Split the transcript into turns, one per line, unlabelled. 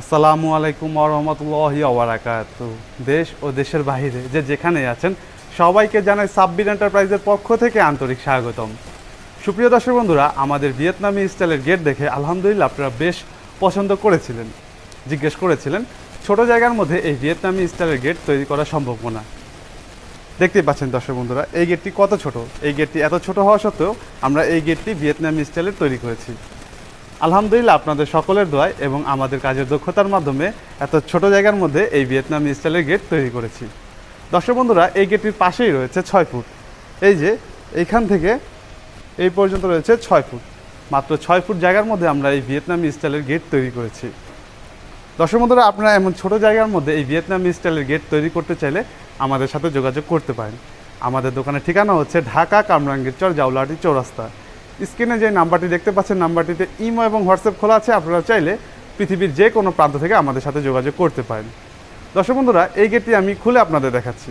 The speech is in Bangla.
আসসালামু আলাইকুম ওয়া রাহমাতুল্লাহি ওয়া বারাকাতুহু। দেশ ও দেশের বাইরে যে যেখানে আছেন সবাইকে জানাই সাব্বির এন্টারপ্রাইজের পক্ষ থেকে আন্তরিক স্বাগতম। সুপ্রিয় দর্শক বন্ধুরা, আমাদের ভিয়েতনামি স্টাইলের গেট দেখে আলহামদুলিল্লাহ আপনারা বেশ পছন্দ করেছিলেন, জিজ্ঞেস করেছিলেন ছোট জায়গার মধ্যে এই ভিয়েতনামি স্টাইলের গেট তৈরি করা সম্ভব না। দেখতেই পাচ্ছেন দর্শক বন্ধুরা, এই গেটটি কত ছোট। এই গেটটি এত ছোট হওয়া সত্ত্বেও আমরা এই গেটটি ভিয়েতনামি স্টাইলের তৈরি করেছি। আলহামদুলিল্লাহ আপনাদের সকলের দোয়ায় এবং আমাদের কাজের দক্ষতার মাধ্যমে এত ছোট জায়গার মধ্যে এই ভিয়েতনামি স্টাইলের গেট তৈরি করেছি। দর্শক বন্ধুরা, এই গেটটির পাশেই রয়েছে 6 ফুট। এই যে এইখান থেকে এই পর্যন্ত রয়েছে 6 ফুট। মাত্র 6 ফুট জায়গার মধ্যে আমরা এই ভিয়েতনামি স্টাইলের গেট তৈরি করেছি। দর্শক বন্ধুরা, আপনারা এমন ছোট জায়গার মধ্যে এই ভিয়েতনামি স্টাইলের গেট তৈরি করতে চাইলে আমাদের সাথে যোগাযোগ করতে পারেন। আমাদের দোকানের ঠিকানা হচ্ছে ঢাকা কামরাঙ্গীরচর জাউলাহাটি চৌরাস্তা। স্ক্রিনে যে নাম্বারটি দেখতে পাচ্ছেন, নাম্বারটিতে ইমো এবং হোয়াটসঅ্যাপ খোলা আছে। আপনারা চাইলে পৃথিবীর যে কোনো প্রান্ত থেকে আমাদের সাথে যোগাযোগ করতে পারেন। দর্শক বন্ধুরা, এই গেটটি আমি খুলে আপনাদের দেখাচ্ছি।